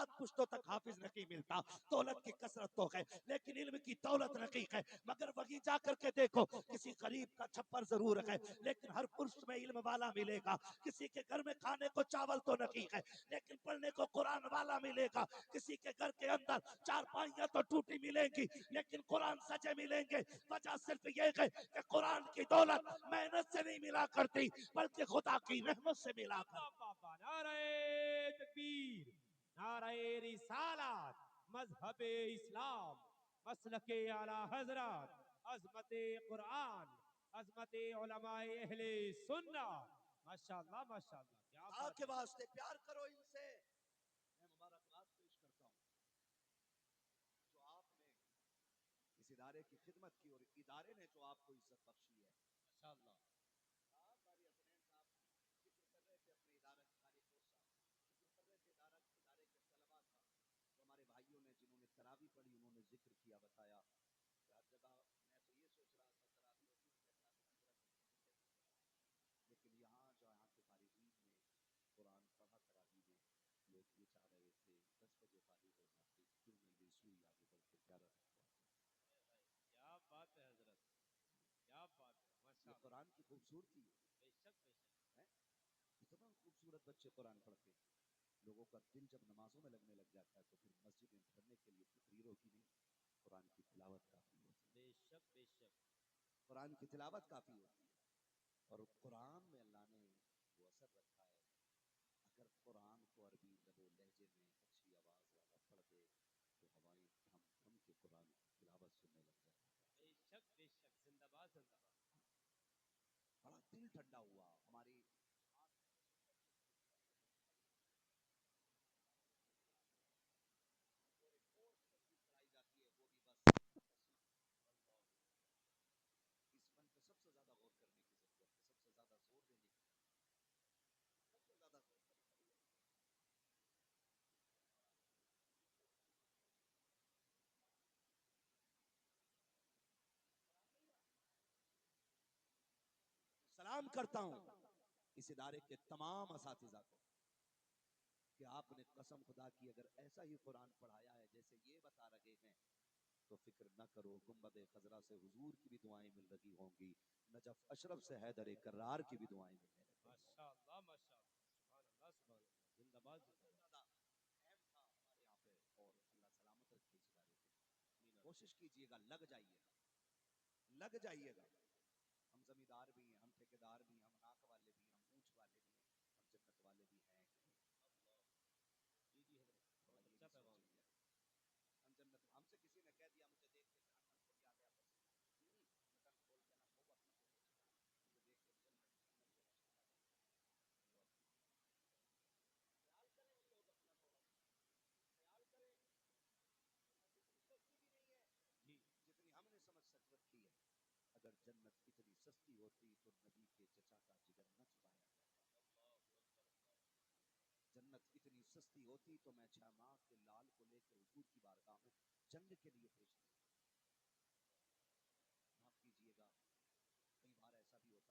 سات پشتوں تک حافظ نہیں ملتا. دولت کی کثرت تو ہے لیکن علم کی دولت رقیق ہے. مگر وہیں جا کر کے دیکھو کسی غریب کا چھپر ضرور ہے لیکن ہر پشت میں علم والا ملے گا. کسی کے گھر میں کھانے کو چاول تو نہیں ہے لیکن پڑھنے کو قرآن والا ملے گا. کسی کے گھر کے اندر چار پائیاں تو ٹوٹی ملیں گی لیکن قرآن سجے ملیں گے. وجہ صرف یہ ہے کہ قرآن کی دولت محنت سے نہیں ملا کرتی بلکہ خدا کی رحمت سے ملا کرتی. نعرہ تکبیر، نعرہ رسالت، مذہب اسلام، مسلک اعلی حضرت، عظمت قرآن، عظمت علماء اہل سنت. ماشاءاللہ ماشاءاللہ، کیا خدا بات کے ہے. واسطے پیار کرو ان سے. میں مبارکباد پیش کرتا ہوں جو آپ نے اس ادارے کی خدمت کی اور ادارے نے جو آپ کو عزت بخشی ہے. ماشاءاللہ. قاری حسنین صاحب ذکر کر رہے تھے اپنے ادارے قاری کوٹ صاحب ذکر کر رہے تھے ادارے کے طلباء کا. تو ہمارے بھائیوں نے جنہوں نے تراویح پڑھی انہوں نے ذکر کیا بتایا کہ ہر جگہ میں تو یہ سوچ رہا تھا تراویح ہوتی ہے لیکن یہاں جو یہاں کے فارغین نے قرآن پڑھا تراویح میں لوگ یہ چاہ رہے تھے 10 بجے فارغ ہو جاتے کیوں نہیں یہ سوئی آگے بڑھ کے 11 تک پڑھتے. کیا بات ہے حضرت، کیا بات ہے. یہ ماشاءاللہ. قرآن کی خوبصورتی ہے. بے شک بے شک. اتنا خوبصورت بچے قرآن پڑھتے ہیں. لوگوں کا دل جب نمازوں میں لگنے لگ جاتا ہے تو پھر مسجد میں پڑھنے کے لیے تقریر ہوتی نہیں, قرآن کی تلاوت کافی ہوتی ہے. بے شک بے شک. قرآن کی تلاوت کافی ہوتی ہے. اور قرآن میں اللہ نے وہ اثر رکھا ہے, اگر قرآن کو عربی لب و لہجے میں اچھی آواز والا پڑھ دے تو ہوائیں تھم تھم کے قرآن کی تلاوت سننے لگ جاتی ہے. بے شک بے شک. زندہ باد زندہ باد. بڑا دل ٹھنڈا ہوا. ہماری پڑھائی جاتی ہے وہ بھی بس اس فن پہ سب سے زیادہ غور کرنے کی ضرورت ہے, سب سے زیادہ زور دینے کی, سب سے زیادہ زور کرنے کی. سلام کرتا ہوں اس ادارے کے تمام اساتذہ کو کہ آپ نے قسم خدا کی اگر ایسا ہی قرآن پڑھایا ہے جیسے یہ بتا رہے ہیں تو فکر نہ کرو, گنبد خضرا سے حضور کی بھی دعائیں مل رہی ہوں گی, نجف اشرف سے حیدر کرار کی بھی دعائیں ملنے لگ گئی. ماشاءاللہ ماشاءاللہ. سبحان اللہ سبحان اللہ. زندہ باد بہت زندہ باد. زیادہ اہم تھا ہمارے یہاں پہ, اور اللہ سلامت رکھے اس ادارے کو. کوشش کیجئے گا, لگ جائیے گا, لگ جائیے گا. ہم زمیندار بھی ہیں, ہم ٹھیکیدار بھی ہیں, ہم ناک والے بھی ہیں, ہم اونچ والے بھی ہیں, ہم جنت والے بھی ہیں کہ نہیں. جی جی حضرت, تھوڑا بہت یہ اچھا بھی پیغام سوچیں دیا. گے. ہم جنت, ہم سے کسی نے کہہ دیا مجھے دیکھ کے جہنم کو یاد ہے بس بٹن کھول کے نا وہ اپنا فوٹو کھینچا, مجھے دیکھ کے جنت جنت کے رشتہ خیال کریں ان لوگ اپنا تھوڑا سا خیال کریں. جنت اتنی سستی بھی نہیں ہے جی جتنی ہم نے سمجھ سک رکھی ہے. اگر جنت اتنی سستی ہوتی تو نبی کے چچا کا جگر نہ چبایا جاتا. جنت اتنی سستی ہوتی تو میں 6 ماہ کے لال کو لے کے حضور کی بارگاہ میں جنگ کے لیے پیش نہیں ہوتا. معاف کیجئے گا, کئی بار ایسا بھی ہوتا.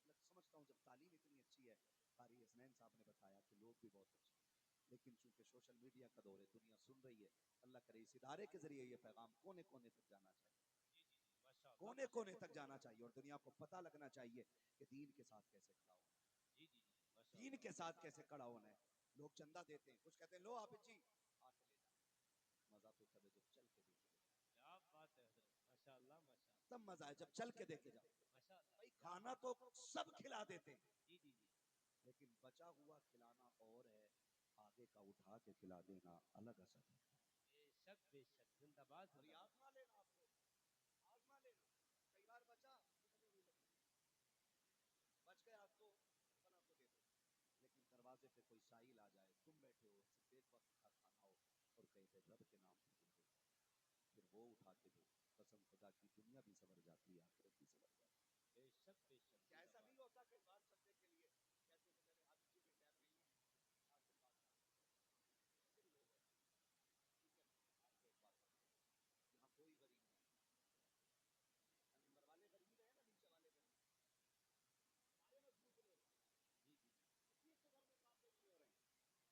میں تو سمجھتا ہوں جب تعلیم اتنی اچھی ہے, قاری حسنین صاحب نے بتایا کہ لوگ بھی بہت اچھے ہیں, لیکن چونکہ سوشل میڈیا کا دور ہے, دنیا سن رہی ہے, اللہ کرے اس ادارے کے ذریعے یہ پیغام کونے کونے تک جانا چاہیے, جی جی جی. ماشاءاللہ کونے کونے تک جانا چاہیے, اور دنیا کو پتہ لگنا چاہیے کہ دین کے ساتھ کیسے کھڑا ہونا ہے, جی جی جی. دین ماشاءاللہ. کے ساتھ کیسے کھڑا ہونا ہے. لوگ چندہ دیتے ہیں, کچھ کہتے ہیں لو حافظ جی آ کے لے جائیں. مزہ تو تب ہے جب چل کے دیکھے جاؤ, کیا بات ہے حضرت. ماشاءاللہ ماشاءاللہ. تب مزہ ہے جب چل کے دیکھے جاؤ. ماشاءاللہ. بھائی کیا کھانا بات. تو سب کھلا دیتے ہیں, جی جی جی. لیکن بچا ہوا کھلانا اور ہے, آگے کا اٹھا کے کھلا دینا الگ اثر ہے. بے شک بے شک. زندہ باد اور زندہ یہ باد. آزما لینا, آپ لوگ آزما لینا. کئی بار بچا بھوک نہیں لگی, بچ گیا تو بنا کو دے دو. لیکن دروازے پہ کوئی سائل آ جائے, تم بیٹھے ہو, صرف ایک وقت کا کھانا ہو, اور کہیں پہ رب کے نام پہ دے دو, پھر وہ اٹھا کے دو. قسم خدا کی دنیا بھی سنور جاتی ہے, آخرت بھی سنور جاتی ہے. بے شک بے شک. کیا زندہ ایسا باد. نہیں ہوتا کئی بار چندے کے لیے کہتے ہیں کہ میرے حافظ جی میں ٹائم نہیں ہے, آشرواد ایسے بھی لوگ ہیں. ٹھیک ہے, آپ کو ایک بات بتاؤں, یہاں کوئی غریب نہیں, نمبر والے غریب ہیں نا, نیچے والے غریب ہیں, سارے مضبوط لوگ ہیں. جی جی جی. کسی کے گھر میں کافر نہیں ہو رہے ہیں,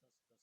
10-10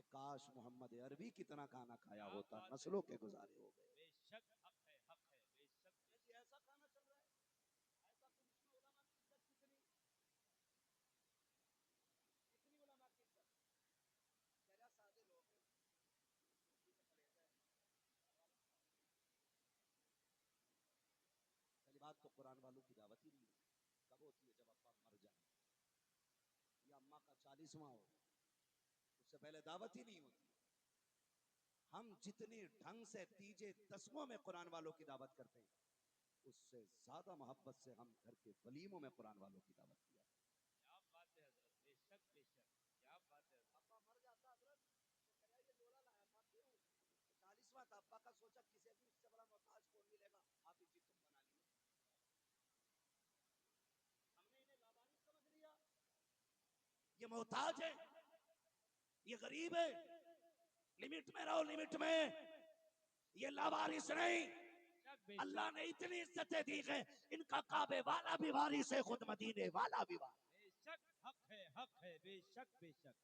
نے کاش محمد عربی کتنا کھانا کھایا کیا ہوتا، بات ہے، نسلوں کے گزارے ہو گئے۔ بے شک حق ہے، حق ہے، بے شک بے جی شک۔ ایسا کھانا چل رہا ہے، ایسا پھر اس میں علماء کی عزت کتنی، کتنی علماء کی عزت، ذرا سادے لوگ ہیں، پہلی بات تو قرآن والوں کی دعوت ہی نہیں ہوتی، کب ہوتی ہے جب ابا مر جائیں یا اماں کا 40واں ہو، اس سے پہلے دعوت ہی نہیں ہوتی۔ ہم جتنی ڈھنگ سے تیجے تسموں میں قرآن والوں کی دعوت کرتے ہیں، اس سے زیادہ محبت سے ہم گھر کے ولیموں میں قرآن والوں کی دعوت کیا کرتے ہیں۔ کیا بات ہے حضرت، بے شک بے شک، کیا بات ہے حضرت۔ ابا مر جاتا حضرت تو کہہ رہا یہ جوڑا لایا تھا کیوں، 40واں تھا، ابا کا سوچا کسی بھی اس سے بڑا محتاج کون ملے گا، آپ ہی جی تم بنا لیے، ہم نے انہیں لاوارث سمجھ لیا، یہ محتاج ہے، یہ غریب ہے، لمٹ میں رہو، لمٹ میں، یہ لاوارث نہیں۔ شک بے اللہ شک نے اتنی عزتیں دی ہیں، ان کا کعبے والا بھی وارث ہے، خود مدینے والا بھی وارث۔ بے شک، حق ہے، بے شک بے شک،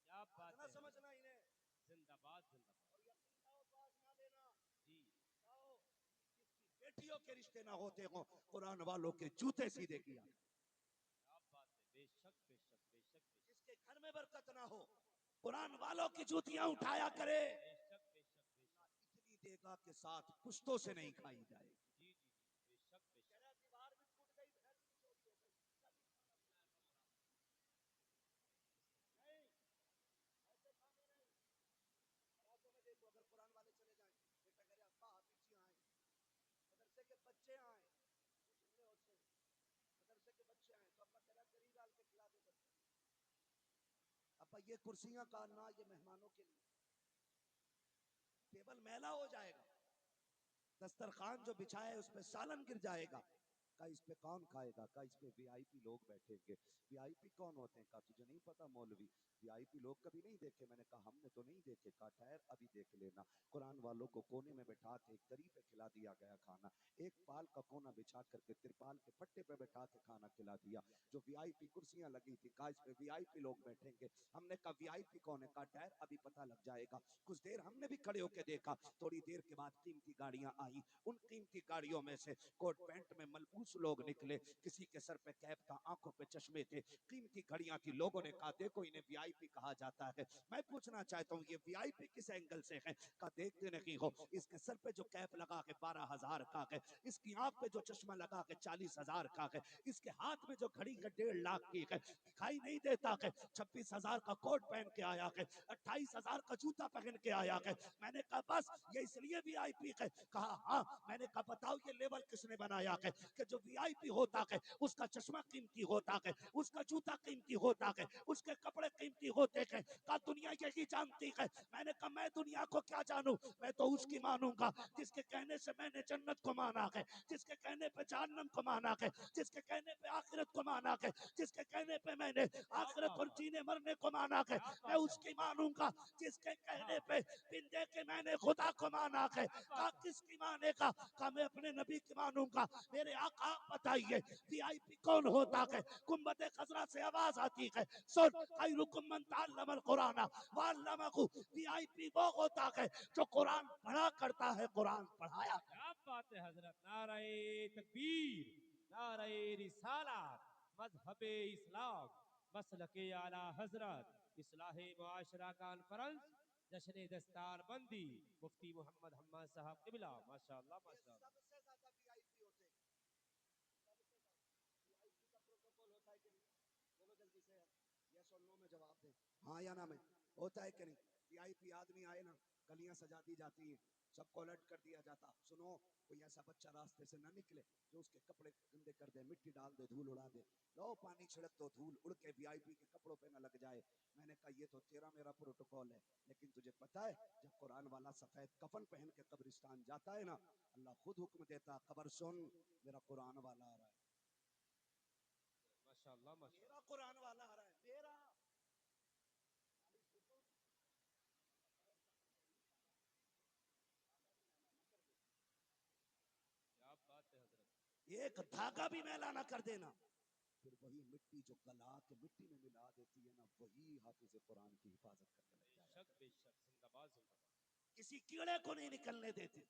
کیا بات نہ ہے حضرت۔ سمجھنا انہیں، زندہ باد، زندہ باد۔ اور یقین لاؤ تو آزما دینا، جی لاؤ جس کی بیٹیوں کے رشتے نہ ہوتے ہوں، قرآن والوں کے جوتے سیدھے کیا، کیا بات ہے، بے شک بے شک بے شک بے جس شک کے گھر میں برکت نہ ہو، قرآن والوں کی جوتیاں اٹھایا کرے، بے شک بے شک بے اللہ شک۔ اتنی دے گا کہ ساتھ پشتوں سے نہیں کھائی جائے گی۔ جی جی جی، بے شک بے کہہ شک۔ رہا دیوار بھی ٹوٹ گئی، بھینس بھی چوری ہو گئی، کبھی کھانا کھلایا تھا برابر نہیں، ایسے کھانے نہیں۔ راتوں میں دیکھو اگر قرآن والے چلے جائیں، بیٹا کہہ رہے ابا آپ پیچھے آئیں، مدرسے کے بچے آئیں، کچھ نہیں ہوتے، مدرسے کے بچے آئیں تو ابا کہہ رہا کری ڈال کے کھلا دے بچے، ابا یہ کرسیاں کارنا یہ مہمانوں کے لیے، ٹیبل میلا ہو جائے گا، دسترخوان جو بچھائے اس پہ سالن گر جائے گا، کہا اس پہ کون کھائے گا، کہا اس پہ وی آئی پی لوگ بیٹھیں گے۔ وی آئی پی کون ہوتے ہیں، کہا تجھے نہیں پتا مولوی، وی آئی پی لوگ کبھی نہیں دیکھے، میں نے کہا ہم نے تو نہیں دیکھے، کہا ٹھہر ابھی دیکھ لینا۔ قرآن والوں کو کونے میں بٹھا کے ایک دری پہ کھلا دیا گیا کھانا، ایک پال کا کونا بچھا کر کے ترپال کے پٹے پہ بٹھا کے کھانا کھلا دیا، جو وی آئی پی کرسیاں لگی تھی کہا اس پہ وی آئی پی لوگ بیٹھیں گے، ہم نے کہا وی آئی پی کون ہے، کہا ٹھہر ابھی پتہ لگ جائے گا۔ کچھ دیر ہم نے بھی کھڑے ہو کے دیکھا، تھوڑی دیر کے بعد قیمتی گاڑیاں آئیں، ان قیمتی گاڑیوں میں سے کوٹ پینٹ میں ملبوس لوگ نکلے، کسی کے سر پہ کیپ تھا، آنکھوں پہ چشمے تھے، قیمتی گھڑیاں تھی، لوگوں نے کہا دیکھو انہیں وی آئی پی کہا جاتا ہے۔ میں پوچھنا چاہتا ہوں یہ وی آئی پی کس اینگل سے ہے، کہا دیکھتے نہیں ہو اس کے سر پہ جو کیپ لگا کے 12,000 کا ہے، اس کی آنکھ پہ جو چشمہ لگا کے 40,000 کا ہے، اس کے ہاتھ میں جو گھڑی ہے 1.5 لاکھ کی ہے، دکھائی نہیں دیتا ہے 26,000 کا کوٹ پہن کے آیا ہے، 28,000 کا جوتا پہن کے آیا ہے۔ میں نے کہا بس یہ اس لیے وی آئی پی ہے، کہا ہاں، میں نے کہا بتاؤ یہ لیول کس نے بنایا ہے کہ جو وی آئی پی ہوتا ہے اس کا چشمہ قیمتی ہوتا ہے، اس کا جوتا قیمتی ہوتا ہے، اس کے کپڑے قیمتی ہوتے ہیں، کہا دنیا یہی جانتی ہے۔ میں نے کہا میں دنیا کو کیا جانوں، میں تو اس کی مانوں گا جس کے کہنے سے میں نے جنت کو مانا ہے، جس کے کہنے پہ جہنم کو مانا ہے، جس کے کہنے پہ آخرت کو مانا ہے، جس کے کہنے پہ میں نے آخرت اور جینے مرنے کو مانا ہے، میں اس کی مانوں گا جس کے کہنے پہ بندے کے میں نے خدا کو مانا ہے۔ کہا کس کی مانے گا، کہا میں اپنے نبی کی مانوں گا۔ میرے آقا بتائیے وی آئی پی کون ہوتا ہے؟ گنبد خضرا سے آواز آتی ہے سن خیرکم من تعلم القرآن وعلمہ۔ وی آئی پی وہ ہوتا ہے جو قرآن پڑھا کرتا ہے، قرآن پڑھایا کرتا ہے۔ کیا بات ہے حضرت، نعرہ تکبیر، نعرہ رسالت، مذہب اسلام، مسلک اعلی حضرت، اصلاح معاشرہ کانفرنس، جشن دستار بندی، مفتی محمد حماد صاحب قبلہ، ماشاءاللہ یہ ماشاءاللہ۔ سب سے زیادہ وی آئی پی ہوتے ہیں، سب سے زیادہ وی آئی پی کا پروٹوکول ہوتا ہے کہ نہیں؟ بولو جلدی سے یس اور نو میں جواب دیں، ہاں یا نہ میں، ہوتا ہے کہ نہیں؟ وی آئی پی آدمی آئے نا، گلیاں سجا دی جاتی ہیں، سب کو الرٹ کر دیا جاتا، سنو کوئی ایسا بچہ راستے سے نہ نکلے جو اس کے کپڑے گندے کر دے، مٹی ڈال دے، دھول اڑا دے، لو پانی چھڑک دو، دھول اڑ کے وی آئی پی کے کپڑوں پہ نہ لگ جائے۔ میں نے کہا یہ تو تیرا میرا پروٹوکول ہے، لیکن تجھے پتا ہے جب قرآن والا سفید کفن پہن کے قبرستان جاتا ہے نا، اللہ خود حکم دیتا خبر سن میرا قرآن والا آ رہا ہے، ماشاءاللہ میرا ماشاءاللہ، قرآن والا آ رہا ہے، میرا کیا بات ہے حضرت۔ ایک دھاگا بھی میلا نہ کر دینا، پھر وہی مٹی جو گلا کے مٹی میں ملا دیتی ہے نا، وہی حافظ قرآن کی حفاظت کرنے لگ بے جایا شک کرے۔ بے زندہ باد زندہ باد. کسی کیڑے کو نہیں نکلنے دیتی,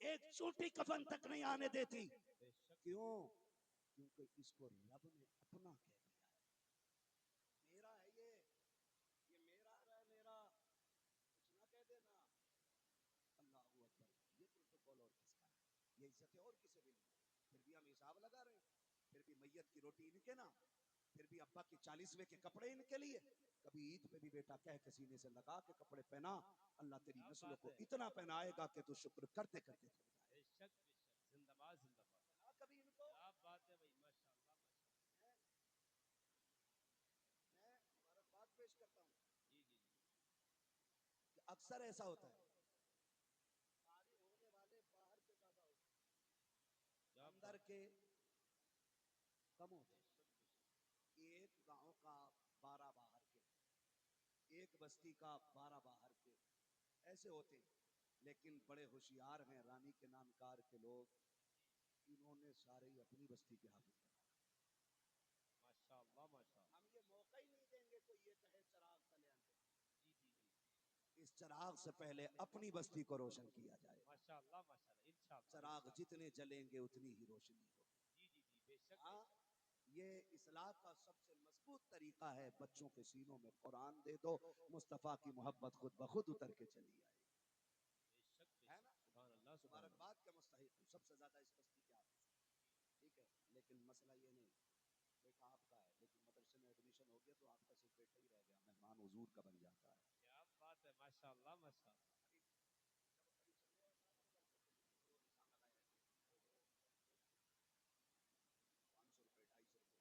ایک چوٹی کفن تک نہیں آنے دیتی. بے شک کیوں؟ کیونکہ اس کو رب نے اپنا کہہ دیا ہے. میرا ہے یہ میرا ہے, میرا کچھ نہ کہہ دینا. اللہ اکبر. یہ پروٹوکول اور کس کا ہے؟ یہ عزت اور کسے بھی نہیں. پھر بھی ہم حساب لگا رہے ہیں, پھر بھی میت کی روٹی ان کے نام, پھر بھی ابا کی 40ویں کے کپڑے ان کے لیے. کبھی عید پہ بھی بیٹا کہہ کے سینے سے لگا کے کپڑے پہنا, اللہ تیری کیا نسلوں بات کو ہے. اتنا پہنائے گا کہ تو شکر کرتے کرتے تھک جائے. بے شک بے شک. زندہ باد زندہ باد. کبھی ان کو کیا بات ہے بھائی, ماشاء اللہ ماشاء اللہ. میں تمہارا بات پیش کرتا ہوں جی جی جی. کہ اکثر ایسا ہوتا ہے شادی ہونے والے باہر کے زیادہ ہوتے ہیں, کیا اندر بات. کے کم ہوتے بے ہیں. شک بے شک. ایک گاؤں کا 12 باہر کے, ایک بستی کا 12 باہر کے, ایسے ہوتے ہیں. لیکن بڑے ہوشیار ہیں رانی کے نام کار کے لوگ, انہوں نے سارے ہی اپنی بستی کے حافظ بنا. ماشاء اللہ ماشاء اللہ. ہم یہ موقع ہی نہیں دیں گے کوئی یہ کہے چراغ تلے اندھیر. جی جی جی. اس چراغ سے پہلے اپنی بستی کو روشن کیا جائے گا. ماشاء اللہ ماشاء اللہ. انشاءاللہ چراغ جتنے جلیں گے اتنی ہی روشنی ہوگی. جی جی جی. بے شک بے ہاں, شک. یہ اصلاح کا سب سے مضبوط طریقہ ہے. بچوں کے سینوں میں قرآن دے دو, مصطفیٰ کی محبت خود بخود اتر کے چلی آئے گی. بے شک بے ہے شک. نا؟ سبحان اللہ سبحان اللہ. مبارکباد کے مستحق ہوں, سب سے زیادہ اس بستی کے حافظ. ٹھیک ہے, لیکن مسئلہ یہ نہیں, بیٹا آپ کا ہے, لیکن مدرسے میں ایڈمیشن ہو گیا تو آپ کا صرف بیٹا ہی رہ گیا, مہمان حضور کا بن جاتا ہے. کیا بات ہے, ماشاء اللہ ماشاء اللہ. ابھی جب کبھی چلے اور بات کے گھر پہ تو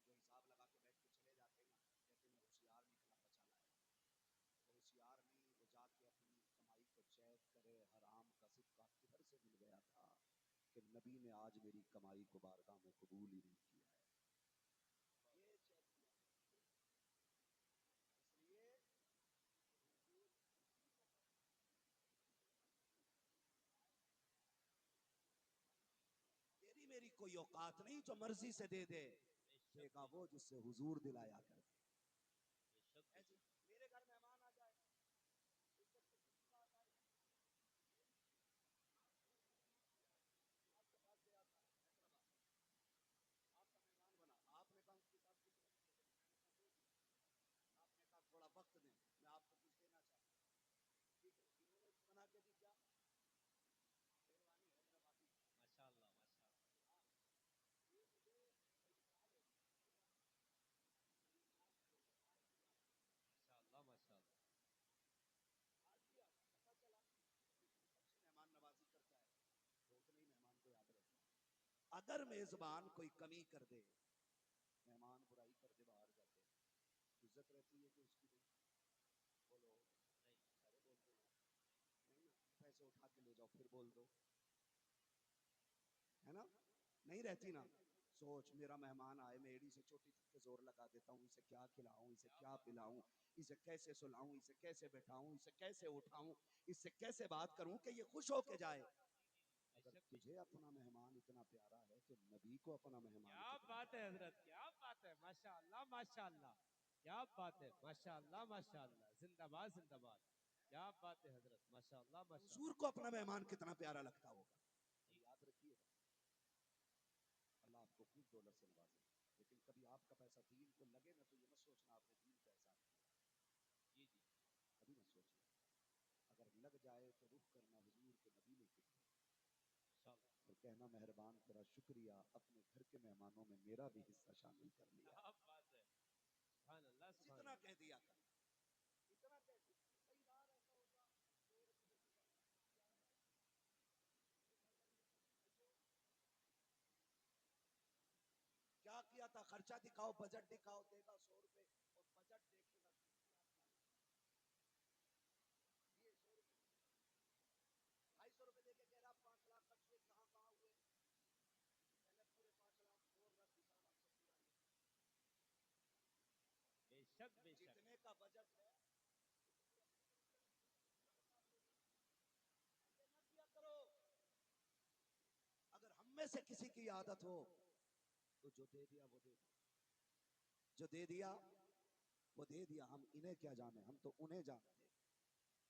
وہ نشان لگائے رہتے ہیں, 500 روپے 250 روپے جو حساب لگا کے بیٹھ کے چلے جاتے ہیں نا, کہتے ہیں میں ہوشیار نکلا بچا لایا. وہ ہوشیار نہیں, وہ جا کے اپنی کمائی کو چیک کرے. حرام کا صدقہ کدھر سے مل گیا تھا کہ نبی نے آج میری کمائی کو بارگاہ میں قبول ہی نہیں کیا ہے. یہ چیک کیا. اس لیے تیری میری کوئی اوقات نہیں, جو مرضی سے دے دے, بے دے شک گا بے وہ شک. جس سے حضور دلایا کرتے. بے شک بے جی شک. میرے گھر مہمان آ جائے, عزت سے کسی بات آئے, آپ کے پاس گیا تھا حیدرآباد, آپ کا مہمان بنا, آپ نے کہا اس کے ساتھ کچھ رکھ کے دیں, میں نے کہا دے دیں, آپ نے کہا تھوڑا وقت دیں, میں آپ کو کچھ دینا چاہتا ہوں. ٹھیک ہے, انہوں نے بنا کے دی کیا, شیروانی حیدرآبادی. ماشاء اللہ ماشاء اللہ. ہاں, یہ مجھے کئی سال ہو گئے, ماشاء اللہ ماشاء اللہ. آج بھی پتا چلا اچھی مہمان نوازی کرتا ہے تو اتنے ہی مہمان کو یاد رہتا ہے. اگر میزبان کوئی کمی کر دے, مہمان برائی کر دے باہر جاتے, عزت رہتی ہے کہ اس کی نہیں؟ بولو, نہیں. ارے بول دو نہیں نا, پیسے اٹھا کے لے جاؤ پھر بول دو, ہے نا, نہیں رہتی نا. سوچ, میرا مہمان آئے, میں ایڑی سے چوٹی تک کے زور لگا دیتا ہوں, اسے کیا کھلاؤں, اسے کیا پلاؤں, اسے کیسے سلاؤں, اسے کیسے بیٹھاؤں, اسے کیسے اٹھاؤں, اس سے کیسے بات کروں کہ یہ خوش ہو کے جائے. بے اگر شک بے تجھے شک. اپنا مہمان اتنا پیارا ہے تو نبی کو اپنا مہمان کیا کتنا بات ہے پیارا حضرت, کیا بات ہے, ماشاء اللہ ماشاء اللہ. کیا بات ہے, ماشاء اللہ ماشاء اللہ. زندہ باد زندہ باد. کیا بات ہے حضرت, ماشاء اللہ ہے. ماشاء حضور اللہ. کو اپنا مہمان کتنا پیارا لگتا ہوگا. اور جی یاد رکھیے گا, اللہ آپ کو خوب دولت سے نوازے, لیکن کبھی آپ کا پیسہ دین کو لگے نا تو یہ مت سوچنا آپ نے دین کا احسان کیا, جی جی. کبھی مت سوچنا. اگر لگ جائے تو رخ کرنا حضور کے مدینے کی طرف ماشاء اللہ. اور کہنا مہربان تیرا شکریہ, اپنے گھر کے مہمانوں میں میرا بھی حصہ شامل کر لیا. کیا بات ہے, سبحان اللہ بس سبحان اتنا اللہ. کہہ دیا کر, اتنا کہہ دیا. کئی بار ایسا ہوگا, کیا کیا تھا, خرچہ دکھاؤ, بجٹ دکھاؤ, دے گا 100 روپے اور بجٹ دیکھے گا 100 روپے, 250 روپے دے کے کہہ رہا 5 لاکھ خرچ ہوئے, کہاں کہاں ہوئے, پہلے پورے 5 لاکھ اور رکھ حساب آپ سے پورا نہیں. بے شک بے شک. جتنے کا بجٹ ہے ایسے نہ کیا کرو. اگر ہم میں سے کسی کی عادت ہو تو جو دے دیا وہ دے دیا, جو دے دیا وہ دے دیا, ہم انہیں کیا جانے, ہم تو انہیں جانتے.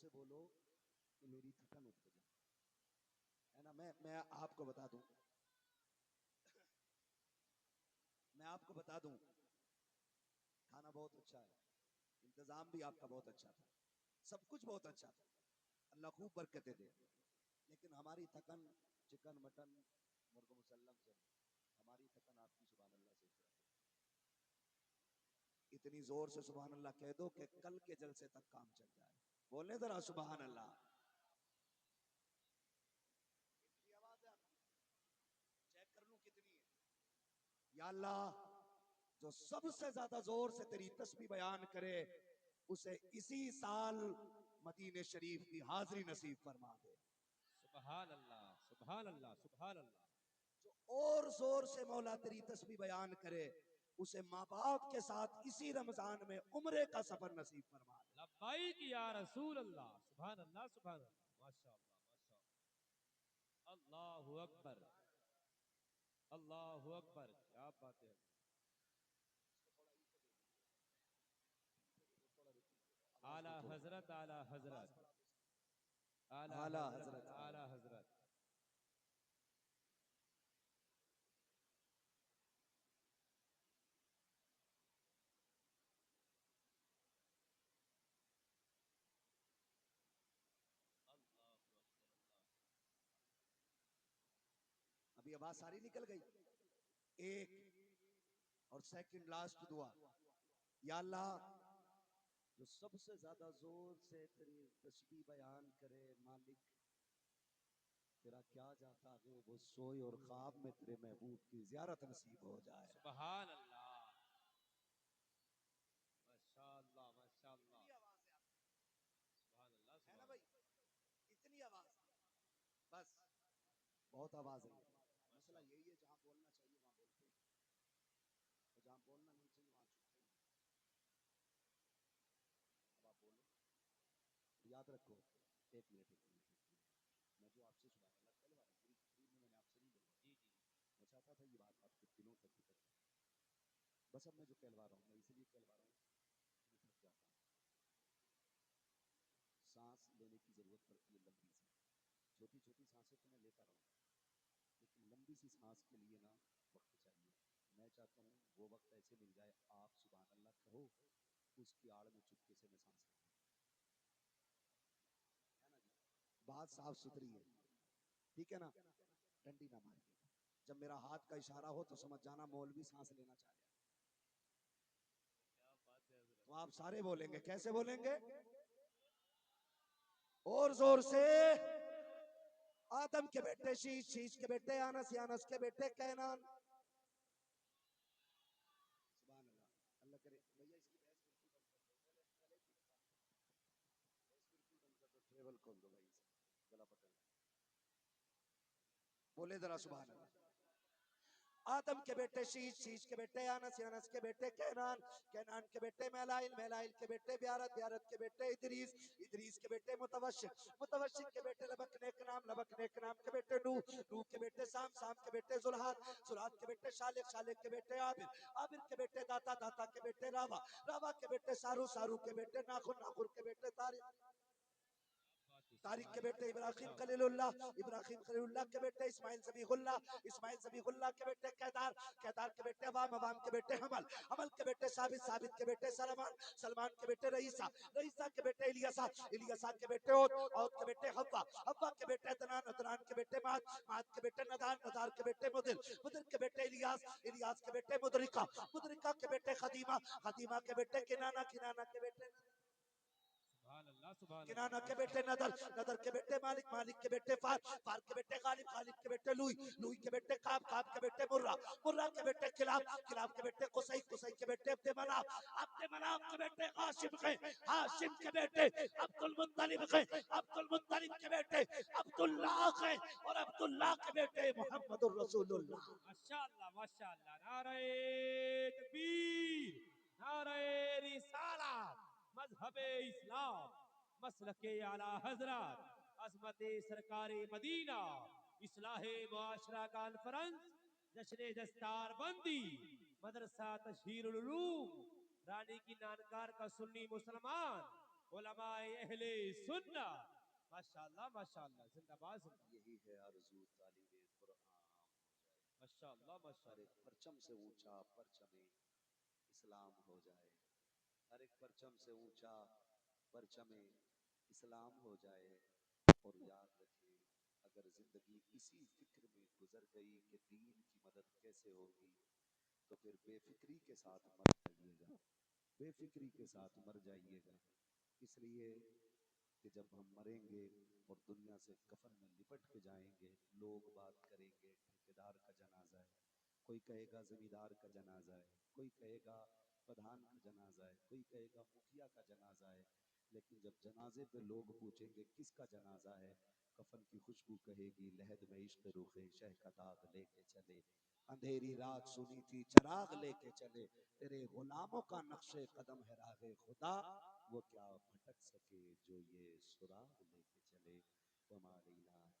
سے بولو کہ میری تھکن اتر جائے، ہے نا. میں آپ کو بتا دوں، میں آپ کو بتا دوں، کھانا بہت اچھا ہے، انتظام بھی آپ کا بہت اچھا تھا، سب کچھ بہت اچھا تھا، اللہ خوب برکتیں دے. لیکن ہماری تھکن چکن مٹن مرغ مسلم سے نہیں، ہماری تھکن آپ کی سبحان اللہ سے اترا. اتنی زور سے سبحان اللہ کہہ دو کہ کل کے جلسے تک کام چل جائے. بولنے ذرا سبحان اللہ. اتنی آواز ہے آپ کی، چیک کر لوں کتنی ہے. یا اللہ جو سب سے زیادہ زور سے تیری تسبیح بیان کرے اسے اسی سال مدینے شریف کی حاضری نصیب فرما دے. سبحان اللہ سبحان اللہ سبحان اللہ. جو اور زور سے مولا تیری تسبیح بیان کرے اسے ماں باپ کے ساتھ اسی رمضان میں عمرے کا سفر نصیب فرما دے. لبیک یا رسول اللہ. سبحان اللہ سبحان اللہ. ماشاء اللہ ماشاء اللہ. اللہ اکبر اللہ اکبر. کیا بات ہے. اعلی حضرت اعلی حضرت اعلی اعلیٰ حضرت حضرت اعلی حضرت. ابھی آواز ساری نکل گئی. ایک اور سیکنڈ لاسٹ دعا. یا اللہ جو سب سے زیادہ زور سے تیری تسبیح بیان کرے مالک تیرا کیا جاتا ہے وہ سوئے اور خواب میں تیرے محبوب کی زیارت نصیب ہو جائے. سبحان اللہ ماشاء اللہ ماشاء اللہ. اتنی آواز ہے آپ کی، سبحان اللہ ہے نا سبحان بھائی، اللہ. اتنی آواز بس بہت آواز ہے. مسئلہ ماشاء اللہ. یہی ہے جہاں بولنا چاہیے وہاں بولتے ہیں اور جہاں بولنا نہیں چاہیے وہاں چھپتے ہیں. اب آپ بولو. یاد رکھو. ایک منٹ ایک منٹ ایک منٹ. میں جو آپ سے سبحان اللہ کہلوا رہا ہوں فری میں نے آپ سے نہیں بولوا. جی جی میں چاہتا تھا یہ بات آپ کے دلوں تک اتر جائے. بس اب میں جو کہلوا رہا ہوں میں اس لیے کہلوا رہا ہوں میں تھک جاتا ہوں. سانس لینے کی ضرورت پڑتی ہے لمبی سی. چھوٹی چھوٹی سانسیں تو میں لیتا رہوں لیکن لمبی سی سانس کے لیے نا وقت چاہیے. میں چاہتا ہوں وہ وقت ایسے مل جائے آپ سبحان اللہ کہو اس کی آڑ میں چپکے سے میں سانس لوں. ہے نا جی. بات صاف ستھری ہے ٹھیک ہے نا. ڈنڈی نہ ماریے گا. جب میرا ہاتھ کا اشارہ ہو تو سمجھ جانا مولوی سانس لینا چاہ رہا ہے. کیا بات ہے حضرت. تو آپ سارے بولیں گے. کیسے بولیں گے؟ اور زور سے. آدم کے بیٹے شیش، شیش کے بیٹے آنس، آنس کے بیٹے کینان. سبحان اللہ. اللہ کرے بھیا اس کی بحث بالکل بند کر دو. بحث بالکل بند کر دو. ٹریول کھول دو بھائی سے گلا پکڑ. بولے ذرا سبحان اللہ. آدم کے بیٹے شیش، شیش کے بیٹے آنس، آنس کے بیٹے کینان، کینان کے بیٹے میلائل، میلائل کے بیٹے بیارت، بیارت کے بیٹے ادریس، ادریس کے بیٹے متوشق، متوشق کے بیٹے لبک نیک نام، لبک نیک نام کے بیٹے نوح، نوح کے بیٹے سام، سام کے بیٹے زلحات، زلحات کے بیٹے شالق، شالق کے بیٹے عابر، عابر کے بیٹے داتا، داتا کے بیٹے راوا، راوا کے بیٹے سارو، سارو کے بیٹے ناخر، ناخر کے بیٹے تاریخ، تاریخ کے بیٹے ابراہیم خلیل اللہ، ابراہیم خلیل اللہ کے بیٹے اسماعیل ذبیح اللہ، اسماعیل ذبیح اللہ کے بیٹے قیدار، قیدار کے بیٹے عوام، عوام کے بیٹے حمل، حمل کے بیٹے ثابت، ثابت کے بیٹے سلمان، سلمان کے بیٹے رئیسہ، رئیسہ کے بیٹے الیسا، الیسا کے بیٹے عود، عود کے بیٹے حوا، حوا کے بیٹے عدنان، عدنان کے بیٹے مات، مات کے بیٹے ندان، ندار کے بیٹے مدر، مدر کے بیٹے الیاس، الیاس کے بیٹے مدرکہ، مدرکہ کے بیٹے خدیمہ، خدیمہ کے بیٹے کنانہ، کنانہ کے بیٹے سبحان اللہ سبحان اللہ کنانہ کے ماشاء بیٹے اللہ. ندر، ندر کے بیٹے مالک، مالک کے بیٹے فار، فار کے بیٹے غالب، غالب کے بیٹے لوئی، لوئی کے بیٹے قاب، قاب کے بیٹے مرہ، مرہ کے بیٹے کلاب، کلاب کے بیٹے قصی، قصی کے بیٹے عبد مناف، عبد مناف کے بیٹے ہاشم کے، ہاشم کے بیٹے عبد المطلب کے، عبد المطلب کے بیٹے عبداللہ کے، اور عبداللہ کے بیٹے محمد الرسول اللہ. ماشاء اللہ ماشاء اللہ. نعرہ تکبیر نعرہ رسالت مذہب اسلام مسلک اعلی حضرت عظمت سرکار مدینہ اصلاح معاشرہ کانفرنس جشن دستار بندی مدرسہ تشہیر العلوم رانی کی نانکار کا سنی مسلمان علماء اہل سنہ. ماشاءاللہ ماشاءاللہ، زندہ باد زندہ باد. یہی ہے آرزو تعلیم قرآن ہو جائے، ماشاءاللہ ہر ماشاءاللہ. ایک پرچم سے اونچا پرچم اسلام ہو جائے، ہر ایک پرچم سے اونچا پرچم اسلام ہو جائے. اور یاد رکھیں اگر زندگی اسی فکر میں گزر گئی کہ دین کی مدد کیسے ہوگی تو پھر بے فکری کے ساتھ مر جائیے گا، بے فکری کے ساتھ مر جائیے گا. اس لیے کہ جب ہم مریں گے اور دنیا سے کفن میں لپٹ کے جائیں گے، لوگ بات کریں گے ٹھیکیدار کا جنازہ ہے، کوئی کہے گا زمیندار کا جنازہ ہے، کوئی کہے گا پردھان کا جنازہ ہے، کوئی کہے گا مکھیا کا جنازہ ہے. لیکن جب جنازے پہ لوگ پوچھیں گے کس کا جنازہ ہے، کفن کی خوشبو کہے گی لہد میں عشق رخے شہ کا داغ لے کے چلے، اندھیری رات سنی تھی چراغ لے کے چلے، تیرے غلاموں کا نقش قدم ہے راہ خدا، وہ کیا بھٹک سکے جو یہ سراغ لے کے چلے. وما علینا